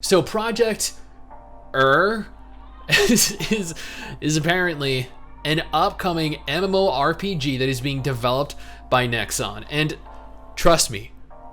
So Project is apparently an upcoming MMORPG that is being developed by Nexon. And trust me,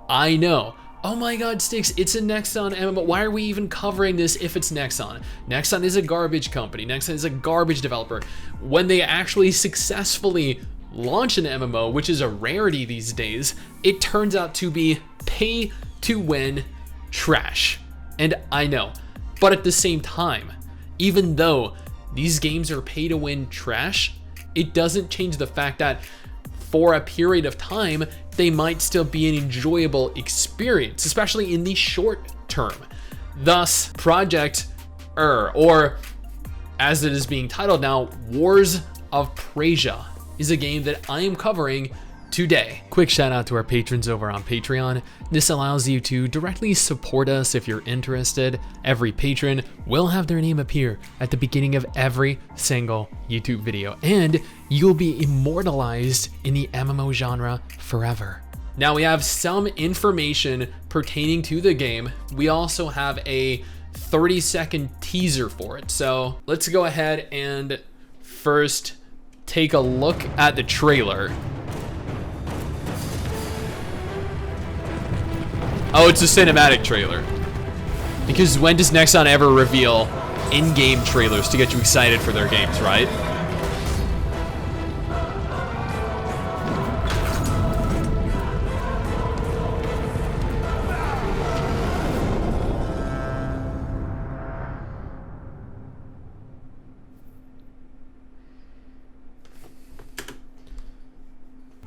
I know. Oh my god, STIX, it's a Nexon MMO. Why are we even covering this if it's Nexon? Nexon is a garbage company. Nexon is a garbage developer. When they actually successfully launch an MMO, which is a rarity these days, it turns out to be pay to win trash. And I know, but at the same time, even though these games are pay to win trash, it doesn't change the fact that for a period of time, they might still be an enjoyable experience, especially in the short term. Thus, Project or as it is being titled now, Wars of PRASIA, is a game that I am covering today. Quick shout out to our patrons over on Patreon. This allows you to directly support us if you're interested. Every patron will have their name appear at the beginning of every single YouTube video, and you'll be immortalized in the MMO genre forever. Now we have some information pertaining to the game. We also have a 30-second teaser for it. So let's go ahead and first take a look at the trailer. Oh, it's a cinematic trailer. Because when does Nexon ever reveal in-game trailers to get you excited for their games, right?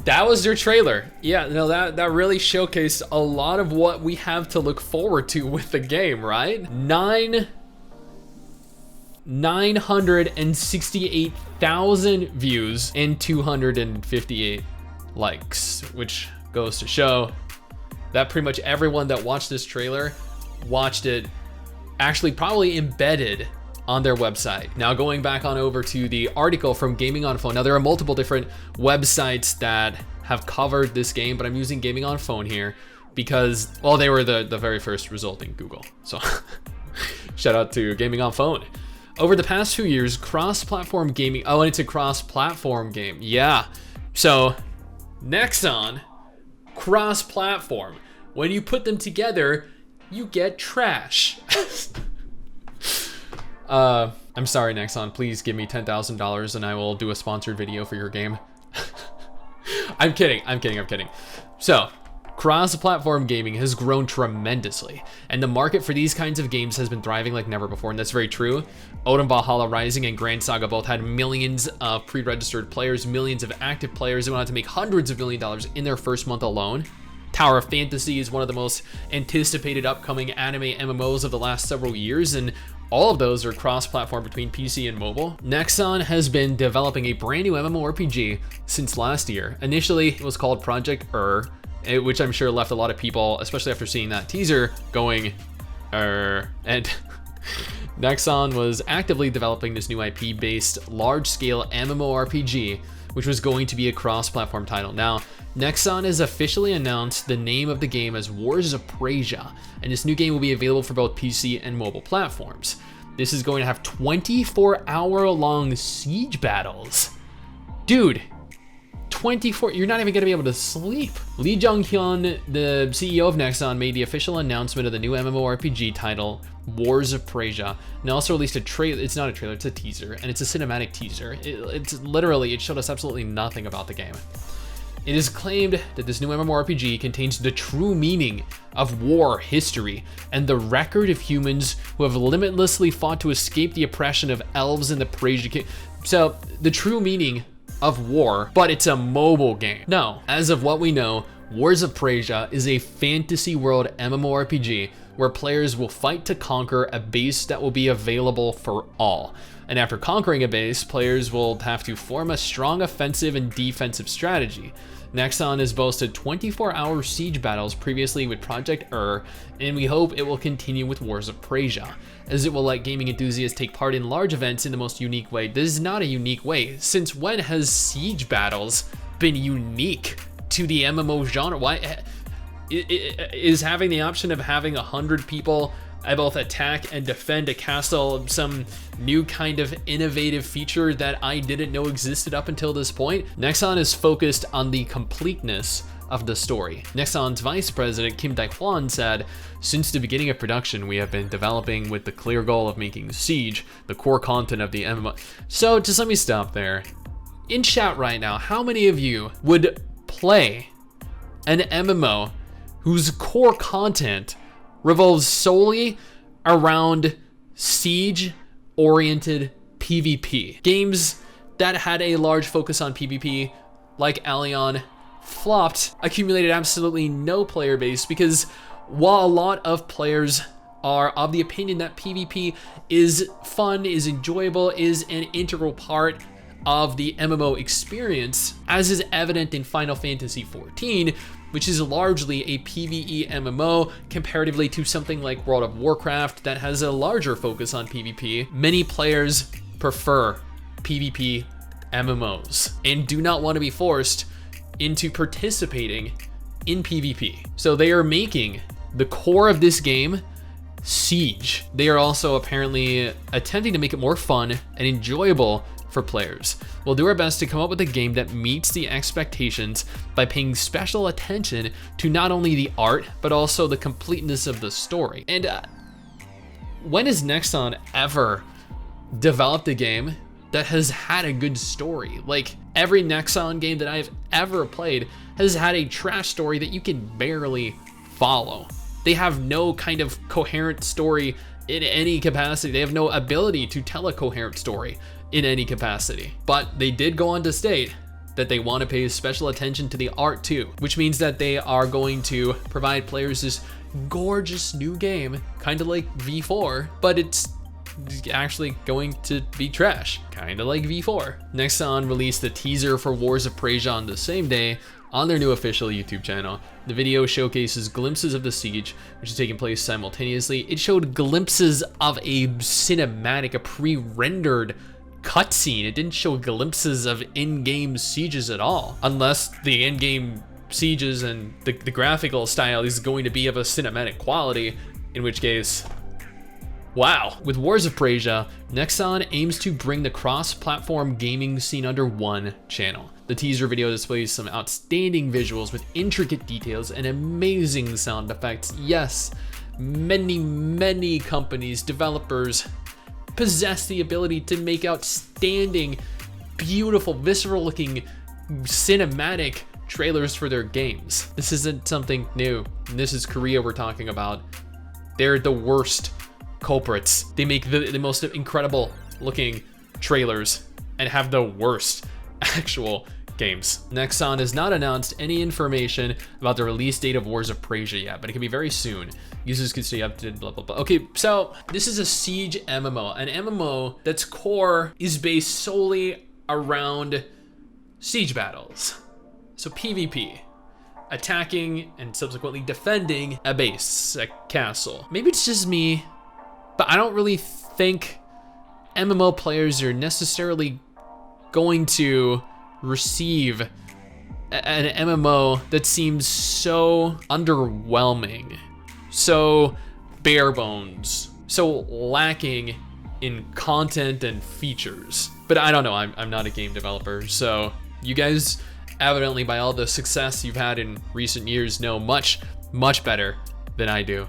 That was their trailer. Yeah, no, that really showcased a lot of what we have to look forward to with the game, right? 968,000 views and 258 likes, which goes to show that pretty much everyone that watched this trailer watched it actually probably embedded on their website. Now going back on over to the article from Gaming on Phone. Now there are multiple different websites that have covered this game, but I'm using Gaming on Phone here because, well, they were the very first result in Google. So shout out to Gaming on Phone. Over the past 2 years, cross-platform gaming, oh, and it's a cross-platform game. Yeah, so Nexon, cross-platform. When you put them together, you get trash. I'm sorry, Nexon, please give me $10,000 and I will do a sponsored video for your game. I'm kidding. So, cross-platform gaming has grown tremendously, and the market for these kinds of games has been thriving like never before, and that's very true. Odin Valhalla Rising and Grand Saga both had millions of pre-registered players, millions of active players who went on to make hundreds of $millions of in their first month alone. Tower of Fantasy is one of the most anticipated upcoming anime MMOs of the last several years, and all of those are cross-platform between PC and mobile. Nexon has been developing a brand new MMORPG since last year. Initially, it was called Project which I'm sure left a lot of people, especially after seeing that teaser, going, and Nexon was actively developing this new IP-based large-scale MMORPG, which was going to be a cross-platform title. Now, Nexon has officially announced the name of the game as Wars of PRASIA, and this new game will be available for both PC and mobile platforms. This is going to have 24-hour-long siege battles. Dude, 24, you're not even gonna be able to sleep. Lee Jung-hyun, the CEO of Nexon, made the official announcement of the new MMORPG title, Wars of PRASIA, and also released a trailer. It's not a trailer, it's a teaser, and it's a cinematic teaser. It's literally, it showed us absolutely nothing about the game. It is claimed that this new MMORPG contains the true meaning of war history and the record of humans who have limitlessly fought to escape the oppression of elves in the PRASIA. So, the true meaning of war, but it's a mobile game. No, as of what we know, Wars of PRASIA is a fantasy world MMORPG where players will fight to conquer a base that will be available for all. And after conquering a base, players will have to form a strong offensive and defensive strategy. Nexon has boasted 24-hour siege battles previously with Project and we hope it will continue with Wars of PRASIA, as it will let gaming enthusiasts take part in large events in the most unique way. This is not a unique way. Since when has siege battles been unique to the MMO genre? Why is having the option of having 100 people I both attack and defend a castle, some new kind of innovative feature that I didn't know existed up until this point. Nexon is focused on the completeness of the story. Nexon's vice president, Kim Dae-hwan, said, "Since the beginning of production, we have been developing with the clear goal of making Siege the core content of the MMO." So just let me stop there. In chat right now, how many of you would play an MMO whose core content revolves solely around siege-oriented PvP? Games that had a large focus on PvP, like Allion, flopped, accumulated absolutely no player base, because while a lot of players are of the opinion that PvP is fun, is enjoyable, is an integral part of the MMO experience, as is evident in Final Fantasy XIV, which is largely a PvE MMO comparatively to something like World of Warcraft that has a larger focus on PvP. Many players prefer PvP MMOs and do not want to be forced into participating in PvP. So they are making the core of this game Siege. They are also apparently attempting to make it more fun and enjoyable for players. We'll do our best to come up with a game that meets the expectations by paying special attention to not only the art, but also the completeness of the story. And when has Nexon ever developed a game that has had a good story? Like, every Nexon game that I've ever played has had a trash story that you can barely follow. They have no kind of coherent story in any capacity. They have no ability to tell a coherent story in any capacity. But they did go on to state that they want to pay special attention to the art too, which means that they are going to provide players this gorgeous new game, kind of like V4, but it's actually going to be trash, kind of like V4. Nexon released the teaser for Wars of PRASIA on the same day on their new official YouTube channel. The video showcases glimpses of the siege, which is taking place simultaneously. It showed glimpses of a cinematic, a pre-rendered cutscene. It didn't show glimpses of in-game sieges at all, unless the in-game sieges and the graphical style is going to be of a cinematic quality, in which case, wow. With Wars of PRASIA, Nexon aims to bring the cross-platform gaming scene under one channel. The teaser video displays some outstanding visuals with intricate details and amazing sound effects. Yes, many companies, developers, possess the ability to make outstanding, beautiful, visceral looking cinematic trailers for their games. This isn't something new. This is Korea we're talking about. They're the worst culprits. They make the most incredible looking trailers and have the worst actual games. Nexon has not announced any information about the release date of Wars of PRASIA yet, but it can be very soon. Users can stay updated, blah, blah, blah. Okay, so this is a siege MMO, an MMO that's core is based solely around siege battles. So PvP, attacking and subsequently defending a base, a castle. Maybe it's just me, but I don't really think MMO players are necessarily going to receive an MMO that seems so underwhelming, so bare bones, so lacking in content and features. But I don't know, I'm not a game developer, so you guys evidently, by all the success you've had in recent years, know much better than I do.